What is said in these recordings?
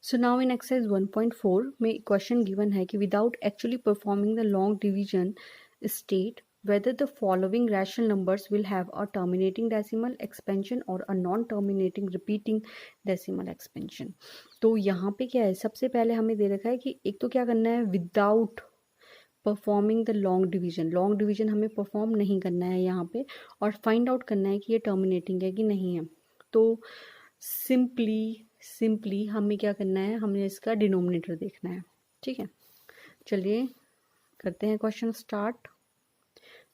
So now in exercise 1.4 में question given है कि without actually performing the long division state whether the following rational numbers will have a terminating decimal expansion or a non-terminating repeating decimal expansion। तो यहाँ पे क्या है, सबसे पहले हमें दे रखा है कि एक तो क्या करना है, without performing the long division हमें परफॉर्म नहीं करना है यहाँ पे, और फाइंड आउट करना है कि ये टर्मिनेटिंग है कि नहीं है। तो सिंपली हमें क्या करना है, हमें इसका डिनोमिनेटर देखना है। ठीक है, चलिए करते हैं क्वेश्चन स्टार्ट।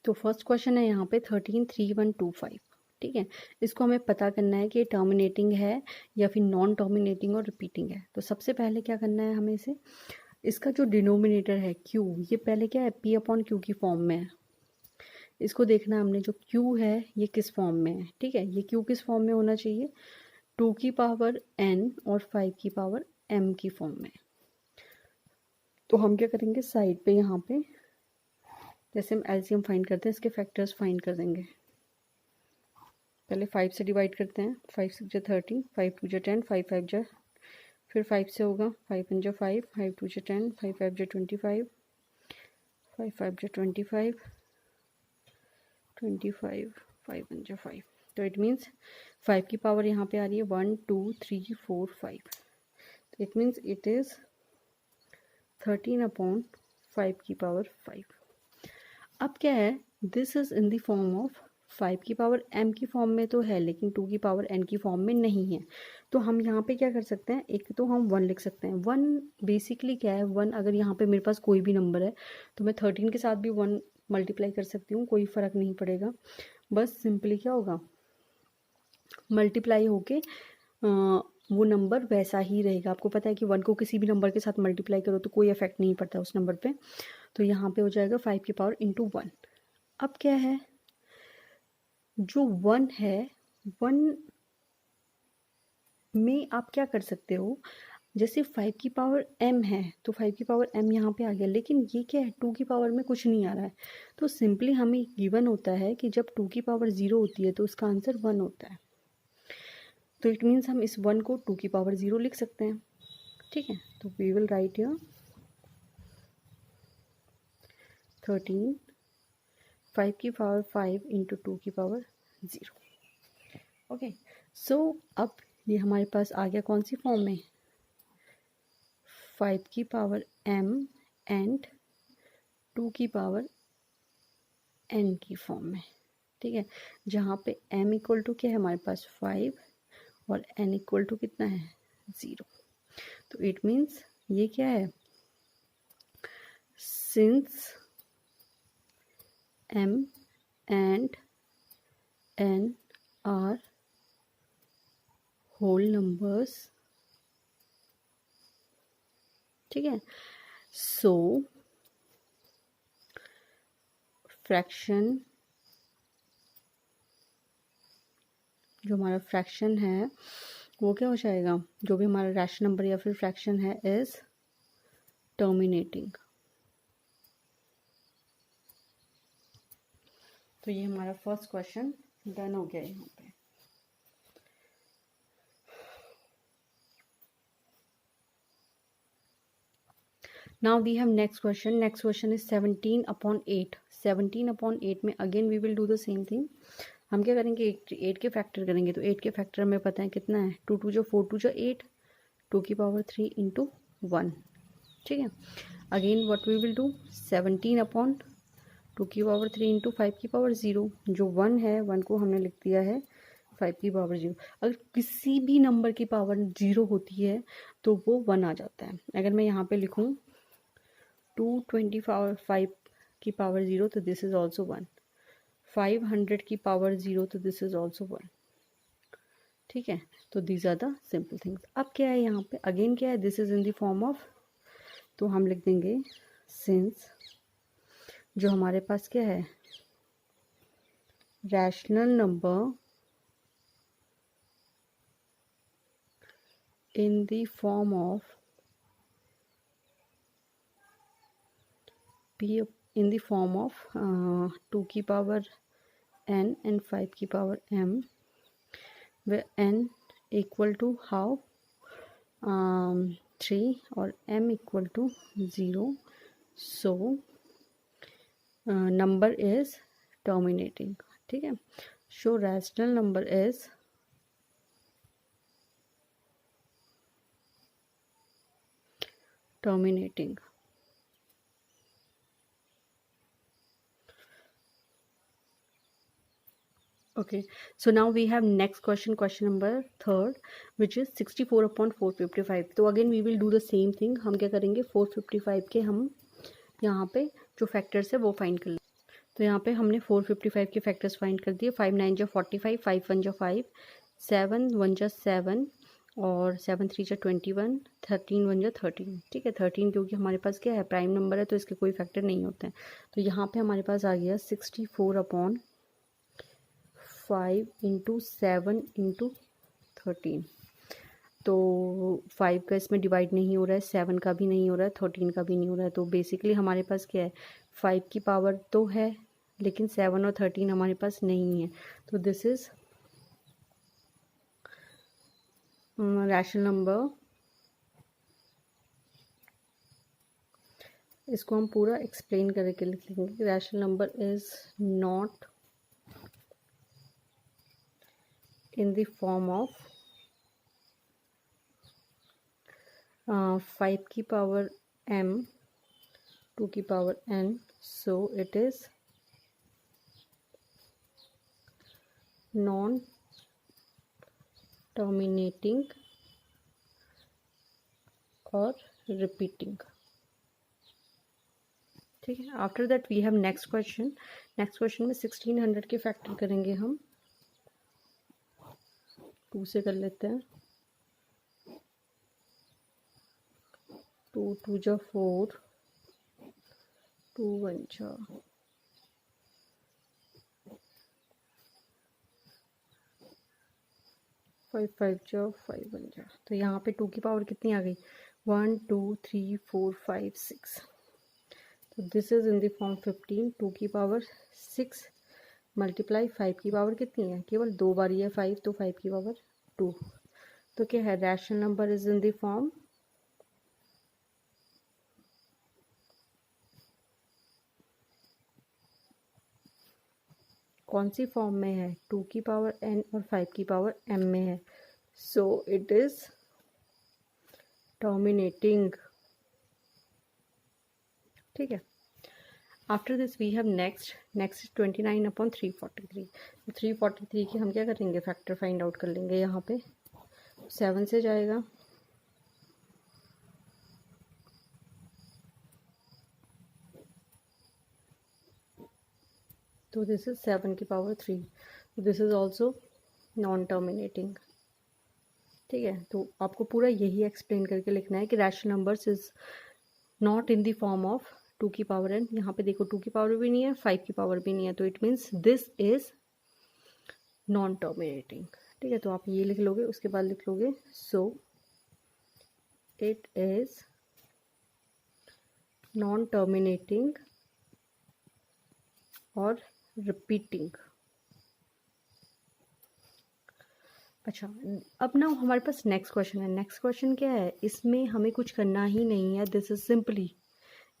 तो फर्स्ट क्वेश्चन है यहाँ पे 133125। ठीक है, इसको हमें पता करना है कि ये टर्मिनेटिंग है या फिर नॉन टर्मिनेटिंग और रिपीटिंग है। तो सबसे पहले क्या करना है हमें इसे, इसका जो डिनोमिनेटर है q, ये पहले क्या है p/q की फॉर्म में है। इसको देखना है हमने, जो q है ये किस फॉर्म में है। ठीक है, ये q किस फॉर्म में होना चाहिए, 2 की पावर n और 5 की पावर m की फॉर्म में। तो हम क्या करेंगे, साइड पे यहाँ पे जैसे हम एलसीएम फाइंड करते हैं, इसके फैक्टर्स फाइंड कर देंगे। पहले 5 से डिवाइड करते हैं, 5 6 जा 30, 5 2 जा 10, 5 5 जा, फिर 5 से होगा 5 1 जा 5, 5 2 जा 10, 5 5 जा 25, 5 5 जा 25, 25, 5 1 जा 5। तो इट मीन्स 5 की पावर यहाँ पे आ रही है 1 2 3 4 5। तो इट मीन्स इट इज़ 13/5 की पावर 5। अब क्या है, this is in the form of 5 की पावर m की फॉर्म में तो है, लेकिन 2 की पावर n की फॉर्म में नहीं है। तो हम यहाँ पे क्या कर सकते हैं, एक तो हम 1 लिख सकते हैं। 1 बेसिकली क्या है, 1 अगर यहाँ पे मेरे पास कोई भी नंबर है तो मैं 13 के साथ भी 1 मल्टीप्लाई कर सकती हूँ, कोई फ़र्क नहीं पड़ेगा। बस सिंपली क्या होगा, मल्टीप्लाई होके वो नंबर वैसा ही रहेगा। आपको पता है कि 1 को किसी भी नंबर के साथ मल्टीप्लाई करो तो कोई इफेक्ट नहीं पड़ता उस नंबर पे। तो यहाँ पे हो जाएगा 5 की पावर इंटू 1। अब क्या है, जो 1 है, 1 में आप क्या कर सकते हो, जैसे 5 की पावर m है तो 5 की पावर m यहाँ पे आ गया, लेकिन ये क्या है, 2 की पावर में कुछ नहीं आ रहा है। तो सिंपली हमें गिवन होता है कि जब 2 की पावर 0 होती है तो उसका आंसर 1 होता है। तो इट मीन्स हम इस 1 को 2 की पावर 0 लिख सकते हैं। ठीक है, तो वी विल राइट हियर 13 5 की पावर 5 इंटू 2 की पावर 0। ओके, सो अब ये हमारे पास आ गया कौन सी फॉर्म में, 5 की पावर m एंड 2 की पावर n की फॉर्म में। ठीक है, जहाँ पे m इक्वल टू क्या है हमारे पास 5 और n इक्वल टू कितना है 0। तो इट मीन्स ये क्या है, since m and n are whole numbers, ठीक है, सो फ्रैक्शन, जो हमारा फ्रैक्शन है वो क्या हो जाएगा, जो भी हमारा रैशनल नंबर या फिर फ्रैक्शन है इज टर्मिनेटिंग। तो ये हमारा फर्स्ट क्वेश्चन डन हो गया यहाँ पे। Now we have next question is 17/8। 17/8 में again we will do the same thing. हम क्या करेंगे, 8 के फैक्टर करेंगे। तो 8 के फैक्टर हमें पता है कितना है, 2 2 जो 4 2 जो 8, 2 की पावर 3 इंटू 1। ठीक है, again what we will do, 17/2 की पावर 3 इंटू 5 की पावर 0। जो 1 है, 1 को हमने लिख दिया है 5 की पावर 0। अगर किसी भी नंबर की पावर 0 होती है तो वो 1 आ जाता है। अगर मैं यहाँ पे लिखूँ 225 की पावर 0 तो दिस इज ऑल्सो 1, 500 की पावर 0 तो दिस इज ऑल्सो 1। ठीक है, तो these are the simple things. अब क्या है यहाँ पे, अगेन क्या है, this is in the form of, तो हम लिख देंगे सिंस जो हमारे पास क्या है, rational number in the form of p in the form of 2 की पावर n and 5 की power m, where n equal to how, 3 और m equal to 0, so number is terminating. ठीक है, so rational number is terminating. Okay, so now we have next question, question number 3rd, which is 64 upon 455. तो again we will do the same thing. हम क्या करेंगे, 455 के हम यहाँ पे जो फैक्टर्स है वो फाइंड कर लेंगे। तो यहाँ पे हमने 455 के फैक्टर्स फाइंड कर दिए। 5 9 जा 45, 5 1 जा 5, 7 1 जा 7 और 7 3 जा 21, 13 1 जा 13। ठीक है, 13 क्योंकि हमारे पास क्या है, प्राइम नंबर है तो इसके कोई फैक्टर नहीं होते हैं। तो यहाँ पे हमारे पास आ गया 64 अपॉन 5 इंटू 7 इंटू 13। तो 5 का इसमें डिवाइड नहीं हो रहा है, 7 का भी नहीं हो रहा है, 13 का भी नहीं हो रहा है। तो बेसिकली हमारे पास क्या है, 5 की पावर तो है लेकिन 7 और 13 हमारे पास नहीं है। तो दिस इज रैशनल नंबर। इसको हम पूरा एक्सप्लेन करके लिख लेंगे। Rational number is not in the form of 5 की पावर m, 2 की power n, so it is non terminating और repeating। ठीक है, after that we have next question. Next question में 1600 के फैक्टर करेंगे हम। 2 से कर लेते हैं। 2 2 जा 4, 2 1 जा 5 5 जा 5 1 जा। तो यहाँ पे 2 की पावर कितनी आ गई, 1 2 3 4 5 6। तो this is in the form 15। 2 की पावर 6 मल्टीप्लाई 5 की पावर कितनी है, केवल 2 बार ही है 5, तो 5 की पावर 2। तो क्या है, rational number is in the form कौन सी फॉर्म में है, 2 की पावर n और 5 की पावर m में है। So it is terminating. ठीक है, after this we have next 29 upon 343। 343 की हम क्या करेंगे, फैक्टर फाइंड आउट कर लेंगे। यहाँ पे 7 से जाएगा, तो दिस इज 7 की power 3। This is also non terminating. ठीक है, तो आपको पूरा यही एक्सप्लेन करके लिखना है कि rational numbers is not in the form of 2 की पावर n। यहाँ पे देखो 2 की पावर भी नहीं है, 5 की पावर भी नहीं है, तो it means this is non terminating. ठीक है, तो आप ये लिख लोगे, उसके बाद लिख लोगे सो इट इज नॉन टर्मिनेटिंग और रिपीटिंग। अच्छा, अब ना हमारे पास नेक्स्ट क्वेश्चन है। नेक्स्ट क्वेश्चन क्या है, इसमें हमें कुछ करना ही नहीं है। दिस इज सिंपली,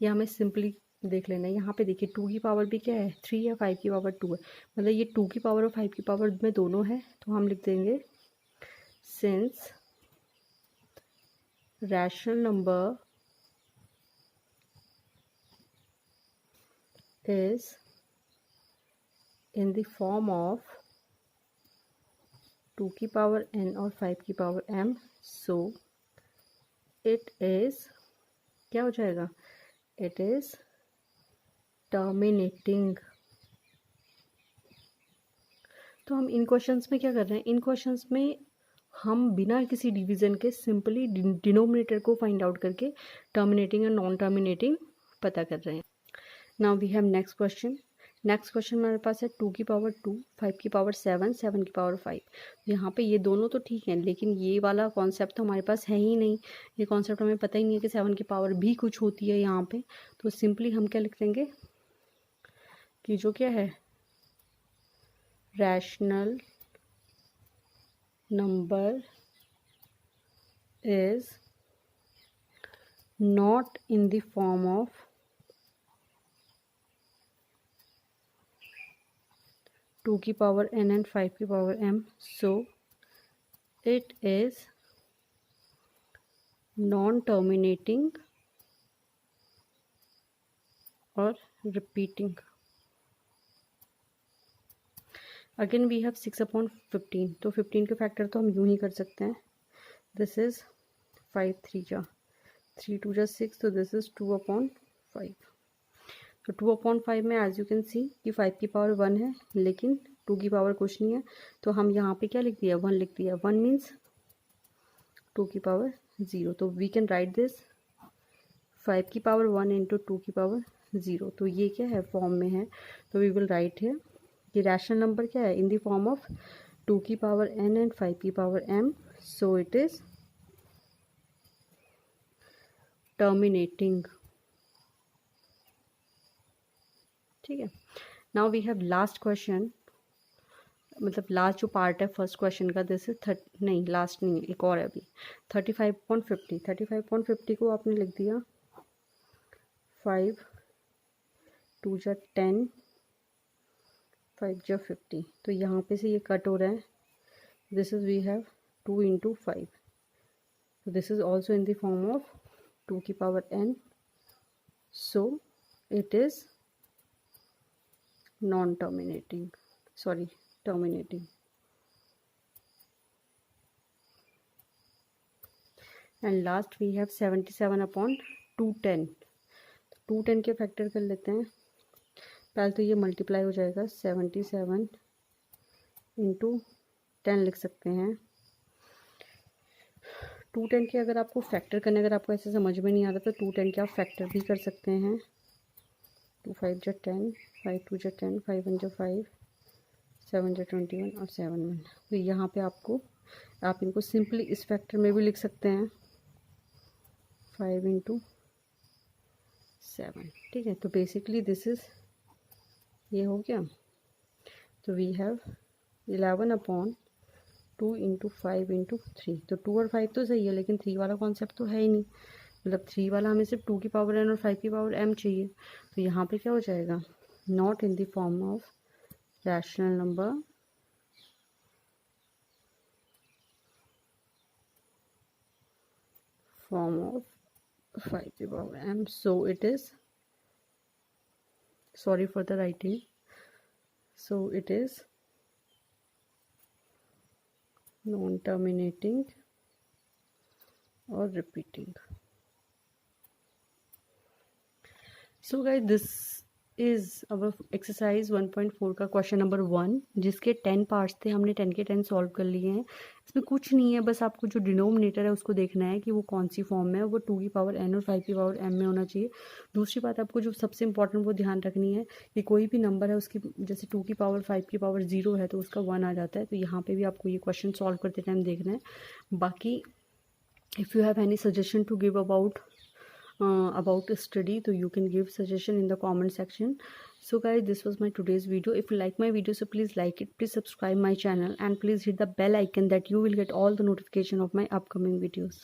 ये हमें सिंपली देख लेना है। यहाँ पे देखिए 2 की पावर भी क्या है, 3 है, 5 की पावर 2 है, मतलब ये 2 की पावर और 5 की पावर में दोनों है। तो हम लिख देंगे since rational number is in the form of 2 की पावर n और 5 की power m, so it is क्या हो जाएगा, इट इज टर्मिनेटिंग। तो हम इन क्वेश्चंस में क्या कर रहे हैं, इन क्वेश्चंस में हम बिना किसी डिवीजन के सिंपली डिनोमिनेटर को फाइंड आउट करके टर्मिनेटिंग और नॉन टर्मिनेटिंग पता कर रहे हैं। Now we have next question. Next question हमारे पास है 2 की पावर 2, 5 की पावर 7, 7 की पावर 5। यहाँ पे ये दोनों तो ठीक है, लेकिन ये वाला कॉन्सेप्ट तो हमारे पास है ही नहीं। ये कॉन्सेप्ट हमें पता ही नहीं है कि 7 की पावर भी कुछ होती है यहाँ पे। तो सिंपली हम क्या लिख देंगे कि जो क्या है, rational number is not in the form of 2 की पावर n and 5 की power m, so it is non-terminating और repeating. अगेन वी हैव 6/15, तो 15 के फैक्टर तो हम यूँ ही कर सकते हैं. दिस इज 5 3 जा 3 2 जा 6, तो दिस इज 2/5. तो 2/5 में एज यू कैन सी कि 5 की पावर 1 है लेकिन 2 की पावर कुछ नहीं है, तो हम यहाँ पे क्या लिख दिया, 1 लिख दिया. 1 मीन्स 2 की पावर 0, तो वी कैन राइट दिस 5 की पावर 1 इंटू 2 की पावर 0. तो ये क्या है, फॉर्म में है, तो वी विल राइट हियर कि रैशनल नंबर क्या है, इन द फॉर्म ऑफ 2 की पावर n एंड 5 की power m, so it is terminating. ठीक है. Now we have last question, मतलब लास्ट जो पार्ट है फर्स्ट क्वेश्चन का. दिस इज नहीं, लास्ट नहीं, एक और है अभी. 35.50. 35.50 को आपने लिख दिया 5 2 जा 10 5 जा 50. तो यहाँ पे से ये कट हो रहा है. This is we have 2 into 5. This is also in the form of 2 की power n, so it is non terminating, sorry terminating. And last we have 77/210. 210 के फैक्टर कर लेते हैं. पहले तो ये मल्टीप्लाई हो जाएगा, 77 इंटू 10 लिख सकते हैं. 210 के अगर आपको फैक्टर करने, अगर आपको ऐसे समझ में नहीं आता तो 210 के आप फैक्टर भी कर सकते हैं. 2 5 जा 10 5 2 जा 10 5 1 जा 5 7 जा 21 और 7 1. तो यहाँ पे आपको, आप इनको सिंपली इस फैक्टर में भी लिख सकते हैं, 5 इंटू 7. ठीक है. तो बेसिकली दिस इज, ये हो गया. तो वी हैव 11/2 इंटू 5 इंटू 3. तो 2 और 5 तो सही है, लेकिन 3 वाला कॉन्सेप्ट तो है ही नहीं. मतलब 3 वाला हमें सिर्फ 2 की पावर n और 5 की पावर m चाहिए. तो यहाँ पे क्या हो जाएगा, not in the form of rational number form of 5 की power m, so it is, sorry for the writing, so it is non-terminating or repeating. So guys, this is our exercise 1.4 का question number 1, जिसके 10 parts थे. हमने 10 के 10 solve कर लिए हैं. इसमें कुछ नहीं है, बस आपको जो डिनोमिनेटर है उसको देखना है कि वो कौन सी फॉर्म में है. वो 2 की पावर n और 5 की पावर m में होना चाहिए. दूसरी बात आपको जो सबसे इंपॉर्टेंट वो ध्यान रखनी है कि कोई भी नंबर है उसकी, जैसे 2 की पावर 5 की पावर 0 है तो उसका 1 आ जाता है. तो यहाँ पर भी आपको ये क्वेश्चन सॉल्व करते टाइम देखना है. बाकी if you have any suggestion to give about study, so you can give suggestion in the comment section. So guys, this was my today's video. If you like my video, so please like it, please subscribe my channel, and please hit the bell icon that you will get all the notification of my upcoming videos.